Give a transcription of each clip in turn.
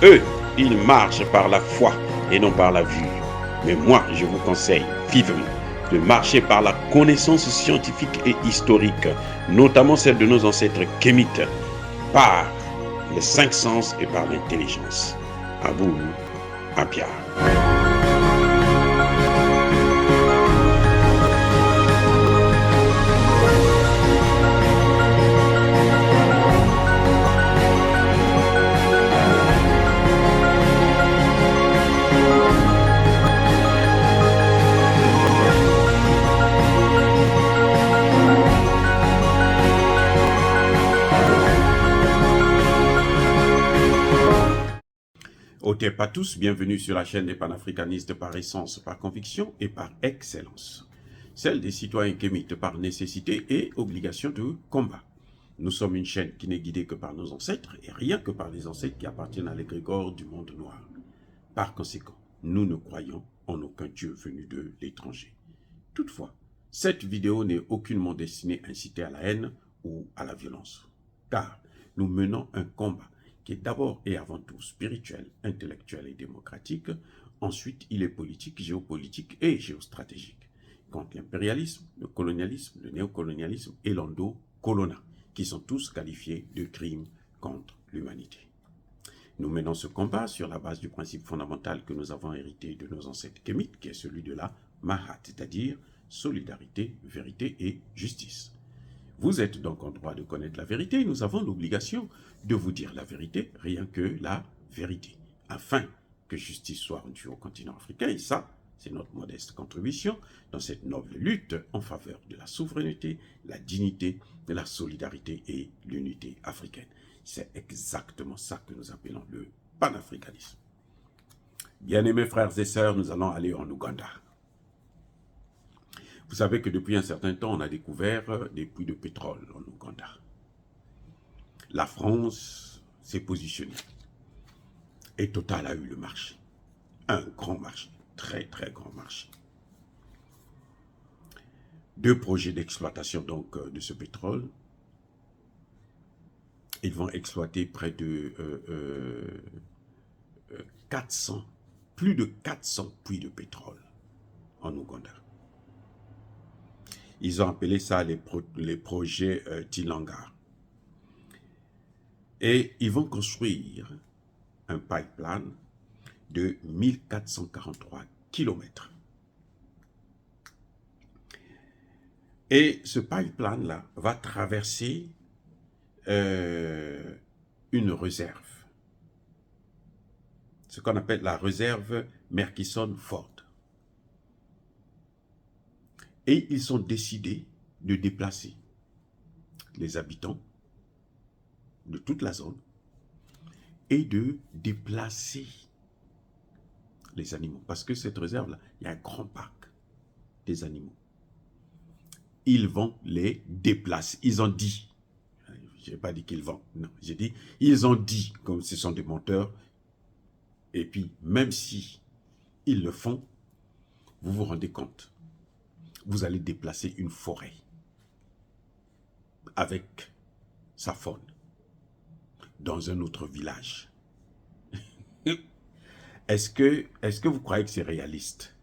Eux, ils marchent par la foi et non par la vue. Mais moi, je vous conseille vivement de marcher par la connaissance scientifique et historique, notamment celle de nos ancêtres kémites, par les cinq sens et par l'intelligence. À vous, à Pierre. Otep à tous, bienvenue sur la chaîne des panafricanistes par essence, par conviction et par excellence. Celle des citoyens kémites par nécessité et obligation de combat. Nous sommes une chaîne qui n'est guidée que par nos ancêtres et rien que par les ancêtres qui appartiennent à l'égrégore du monde noir. Par conséquent, nous ne croyons en aucun Dieu venu de l'étranger. Toutefois, cette vidéo n'est aucunement destinée à inciter à la haine ou à la violence. Car nous menons un combat qui est d'abord et avant tout spirituel, intellectuel et démocratique. Ensuite, il est politique, géopolitique et géostratégique. Contre l'impérialisme, le colonialisme, le néocolonialisme et l'endo-colonna, qui sont tous qualifiés de crimes contre l'humanité. Nous menons ce combat sur la base du principe fondamental que nous avons hérité de nos ancêtres kémites, qui est celui de la Mahat, c'est-à-dire solidarité, vérité et justice. Vous êtes donc en droit de connaître la vérité et nous avons l'obligation de vous dire la vérité, rien que la vérité, afin que justice soit rendue au continent africain. Et ça, c'est notre modeste contribution dans cette noble lutte en faveur de la souveraineté, la dignité, de la solidarité et l'unité africaine. C'est exactement ça que nous appelons le panafricanisme. Bien-aimés frères et sœurs, nous allons aller en Ouganda. Vous savez que depuis un certain temps, on a découvert des puits de pétrole en Ouganda. La France s'est positionnée. Et Total a eu le marché. Un grand marché, très très grand marché. 2 projets d'exploitation donc de ce pétrole. Ils vont exploiter près de 400, plus de 400 puits de pétrole en Ouganda. Ils ont appelé ça les projets Tilanga. Et ils vont construire un pipeline de 1443 km. Et ce pipeline-là va traverser une réserve. Ce qu'on appelle la réserve Murchison-Ford. Et ils ont décidé de déplacer les habitants de toute la zone et de déplacer les animaux. Parce que cette réserve-là, il y a un grand parc des animaux. Ils vont les déplacer. Ils ont dit, je n'ai pas dit qu'ils vont, non, j'ai dit, ils ont dit, comme ce sont des menteurs, et puis même si ils le font, vous vous rendez compte, vous allez déplacer une forêt avec sa faune dans un autre village. Est-ce que vous croyez que c'est réaliste?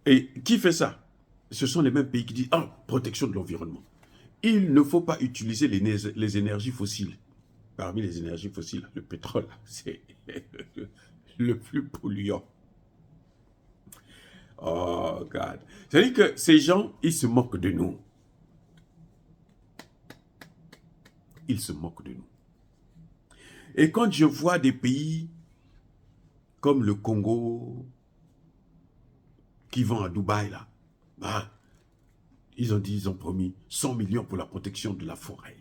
Et qui fait ça? Ce sont les mêmes pays qui disent « Ah, protection de l'environnement ». Il ne faut pas utiliser les énergies fossiles. Parmi les énergies fossiles, le pétrole, c'est le plus polluant. Oh, God. C'est-à-dire que ces gens, ils se moquent de nous. Ils se moquent de nous. Et quand je vois des pays comme le Congo, qui vont à Dubaï, là, bah, ils ont promis 100 millions pour la protection de la forêt.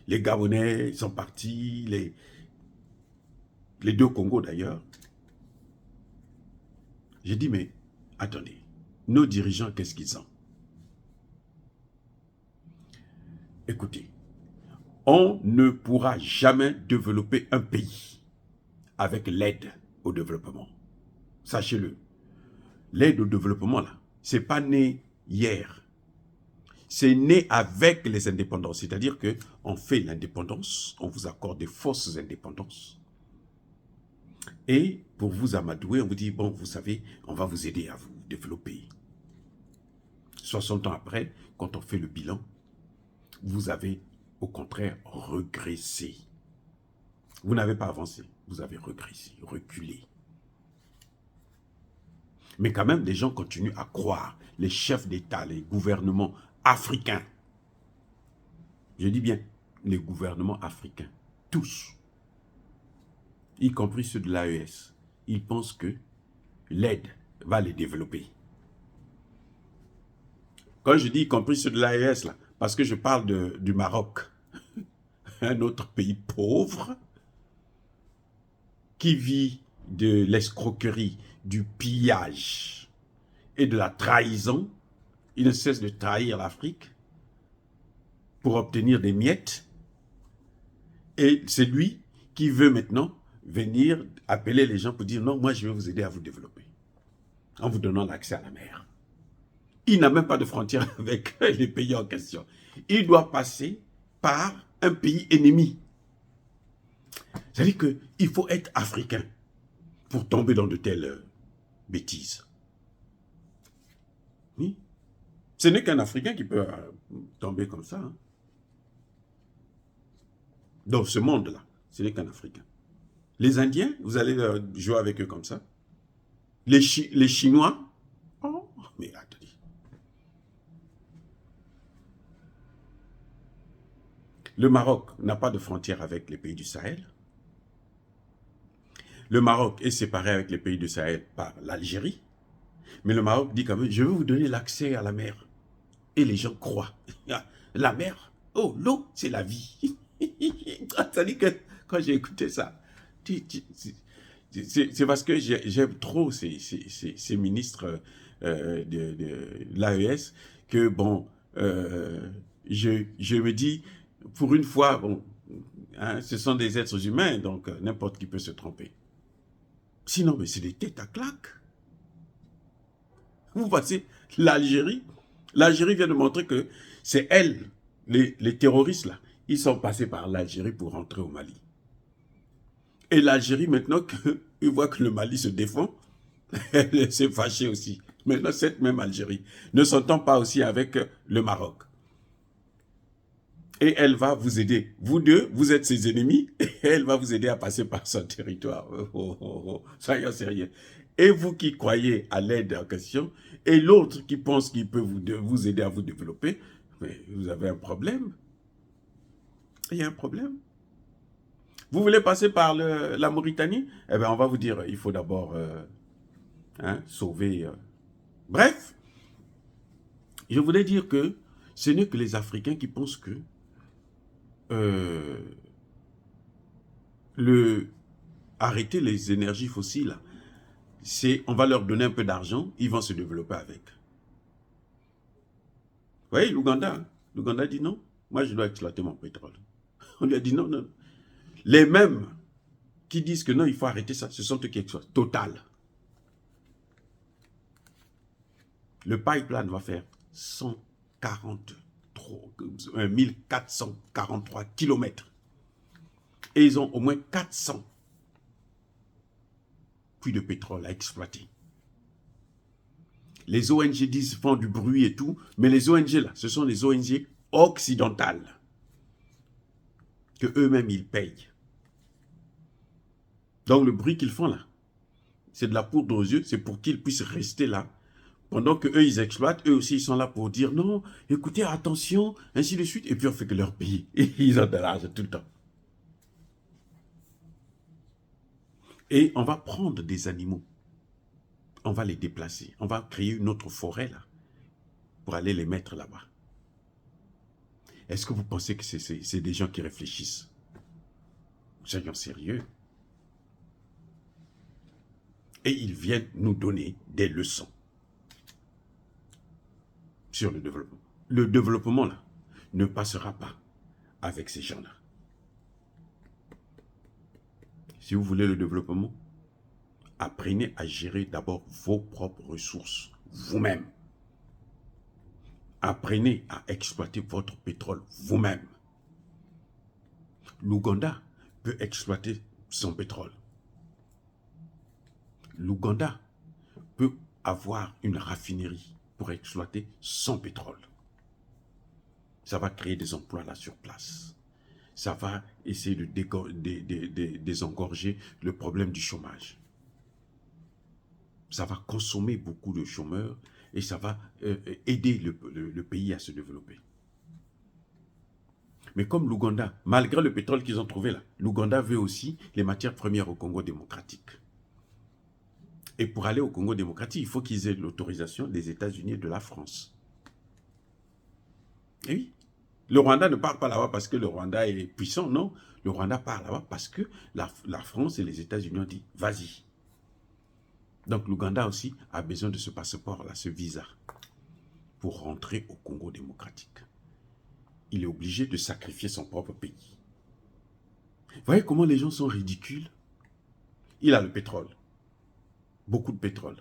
Les Gabonais sont partis, les 2 Congos d'ailleurs. J'ai dit, mais attendez, nos dirigeants, qu'est-ce qu'ils ont? Écoutez, on ne pourra jamais développer un pays avec l'aide au développement. Sachez-le, l'aide au développement, là, c'est pas né hier. c'est né avec les indépendances. C'est-à-dire qu'on fait l'indépendance, on vous accorde des fausses indépendances. Et pour vous amadouer, on vous dit, bon, vous savez, on va vous aider à vous développer. 60 ans après, quand on fait le bilan, vous avez au contraire régressé. Vous n'avez pas avancé, vous avez régressé, reculé. Mais quand même, les gens continuent à croire, les chefs d'État, les gouvernements africains, je dis bien les gouvernements africains, tous, y compris ceux de l'AES, ils pensent que l'aide va les développer. Quand je dis y compris ceux de l'AES, là, parce que je parle du Maroc, un autre pays pauvre, qui vit de l'escroquerie, du pillage et de la trahison. Il ne cesse de trahir l'Afrique pour obtenir des miettes. Et c'est lui qui veut maintenant venir appeler les gens pour dire non, moi je vais vous aider à vous développer en vous donnant l'accès à la mer. Il n'a même pas de frontière avec les pays en question. Il doit passer par un pays ennemi. C'est-à-dire qu'il faut être africain pour tomber dans de telles bêtises. Oui. Ce n'est qu'un Africain qui peut tomber comme ça. Hein. Dans ce monde-là, ce n'est qu'un Africain. Les Indiens, vous allez jouer avec eux comme ça. Les Chinois, oh, mais attendez. Le Maroc n'a pas de frontière avec les pays du Sahel. Le Maroc est séparé avec les pays du Sahel par l'Algérie. Mais le Maroc dit quand même, je vais vous donner l'accès à la mer. Et les gens croient. La mer, oh, l'eau, c'est la vie. Ça dit que quand j'ai écouté ça, c'est parce que j'aime trop ces ministres de l'AES que, bon, je me dis, pour une fois, bon, hein, ce sont des êtres humains, donc n'importe qui peut se tromper. Sinon, mais c'est des têtes à claque. Vous passez l'Algérie. L'Algérie vient de montrer que c'est elle, les terroristes là, ils sont passés par l'Algérie pour rentrer au Mali. Et l'Algérie, maintenant qu'ils voient que le Mali se défend, elle s'est fâchée aussi. Maintenant, cette même Algérie ne s'entend pas aussi avec le Maroc. Et elle va vous aider. Vous deux, vous êtes ses ennemis, et elle va vous aider à passer par son territoire. Soyons sérieux. Et vous qui croyez à l'aide en question, et l'autre qui pense qu'il peut vous aider à vous développer, mais vous avez un problème. Il y a un problème. Vous voulez passer par la Mauritanie? Eh bien, on va vous dire, il faut d'abord sauver. Bref, je voulais dire que ce n'est que les Africains qui pensent que arrêter les énergies fossiles, on va leur donner un peu d'argent, ils vont se développer avec. Vous voyez, l'Ouganda, hein? L'Ouganda dit non, moi je dois exploiter mon pétrole. On lui a dit non, non. Les mêmes qui disent que non, il faut arrêter ça, ce sont eux qui exploitent. Total. Le pipeline va faire 1443 km. Et ils ont au moins 400 puits de pétrole à exploiter. Les ONG disent, font du bruit et tout, mais les ONG là, ce sont les ONG occidentales que eux-mêmes ils payent. Donc le bruit qu'ils font là, c'est de la poudre aux yeux, c'est pour qu'ils puissent rester là. Pendant qu'eux, ils exploitent, eux aussi, ils sont là pour dire non, écoutez, attention, ainsi de suite. Et puis on fait que leur pays. Et ils ont de l'argent tout le temps. Et on va prendre des animaux. On va les déplacer. On va créer une autre forêt là, pour aller les mettre là-bas. Est-ce que vous pensez que c'est des gens qui réfléchissent? Soyons sérieux. Et ils viennent nous donner des leçons sur le développement. Le développement, là, ne passera pas avec ces gens-là. Si vous voulez le développement, apprenez à gérer d'abord vos propres ressources, vous-même. Apprenez à exploiter votre pétrole vous-même. L'Ouganda peut exploiter son pétrole. L'Ouganda peut avoir une raffinerie pour exploiter son pétrole. Ça va créer des emplois là sur place. Ça va essayer de désengorger le problème du chômage. Ça va consommer beaucoup de chômeurs et ça va aider le pays à se développer. Mais comme l'Ouganda, malgré le pétrole qu'ils ont trouvé là, l'Ouganda veut aussi les matières premières au Congo démocratique. Et pour aller au Congo démocratique, il faut qu'ils aient l'autorisation des États-Unis et de la France. Et oui, le Rwanda ne part pas là-bas parce que le Rwanda est puissant, non. Le Rwanda part là-bas parce que la France et les États-Unis ont dit, vas-y. Donc l'Ouganda aussi a besoin de ce passeport-là, ce visa, pour rentrer au Congo démocratique. Il est obligé de sacrifier son propre pays. Vous voyez comment les gens sont ridicules? Il a le pétrole. Beaucoup de pétrole.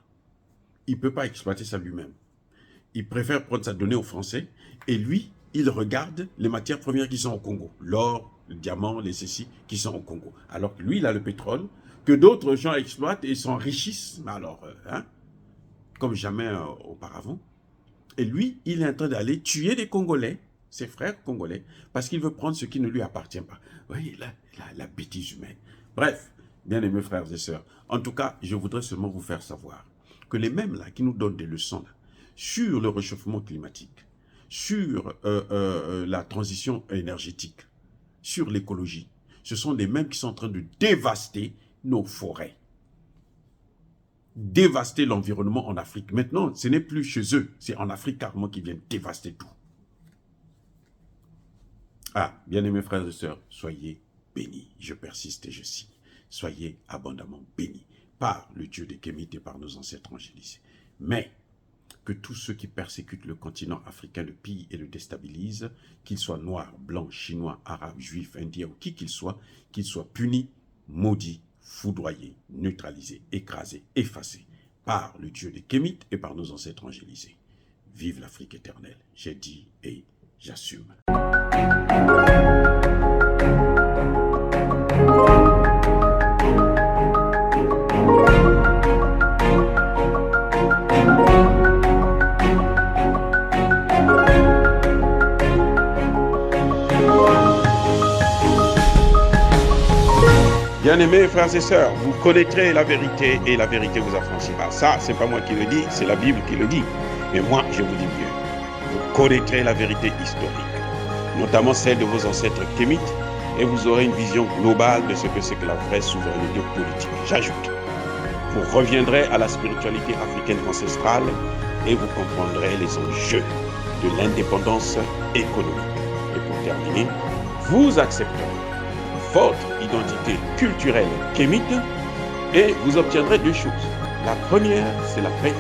Il ne peut pas exploiter ça lui-même. Il préfère prendre sa donnée aux Français et lui, il regarde les matières premières qui sont au Congo. L'or, le diamant, les ceci qui sont au Congo. Alors que lui, il a le pétrole que d'autres gens exploitent et s'enrichissent, alors, comme jamais auparavant. Et lui, il est en train d'aller tuer des Congolais, ses frères congolais, parce qu'il veut prendre ce qui ne lui appartient pas. Vous voyez, la bêtise humaine. Bref, bien-aimés frères et sœurs, en tout cas, je voudrais seulement vous faire savoir que les mêmes là qui nous donnent des leçons là, sur le réchauffement climatique, sur la transition énergétique, sur l'écologie, ce sont les mêmes qui sont en train de dévaster nos forêts. Dévaster l'environnement en Afrique. Maintenant, ce n'est plus chez eux, c'est en Afrique carrément qu'ils viennent dévaster tout. Ah, bien-aimés frères et sœurs, soyez bénis. Je persiste et je signe. Soyez abondamment bénis par le Dieu des Kémites et par nos ancêtres angélisés. Mais que tous ceux qui persécutent le continent africain le pillent et le déstabilisent, qu'ils soient noirs, blancs, chinois, arabes, juifs, indiens ou qui qu'ils soient punis, maudits, foudroyés, neutralisés, écrasés, effacés par le Dieu des Kémites et par nos ancêtres angélisés. Vive l'Afrique éternelle. J'ai dit et j'assume. Bien-aimés frères et sœurs, vous connaîtrez la vérité et la vérité vous affranchira. Ça, c'est pas moi qui le dis, c'est la Bible qui le dit. Mais moi, je vous dis mieux. Vous connaîtrez la vérité historique, notamment celle de vos ancêtres kémites, et vous aurez une vision globale de ce que c'est que la vraie souveraineté politique. J'ajoute, vous reviendrez à la spiritualité africaine ancestrale et vous comprendrez les enjeux de l'indépendance économique. Et pour terminer, vous accepterez votre identité culturelle kémite et vous obtiendrez deux choses. La première, c'est la paix.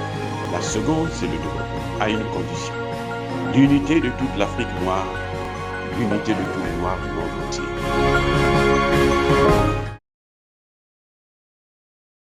La seconde, c'est le développement, à une condition. L'unité de toute l'Afrique noire, l'unité de tous les Noirs du monde entier.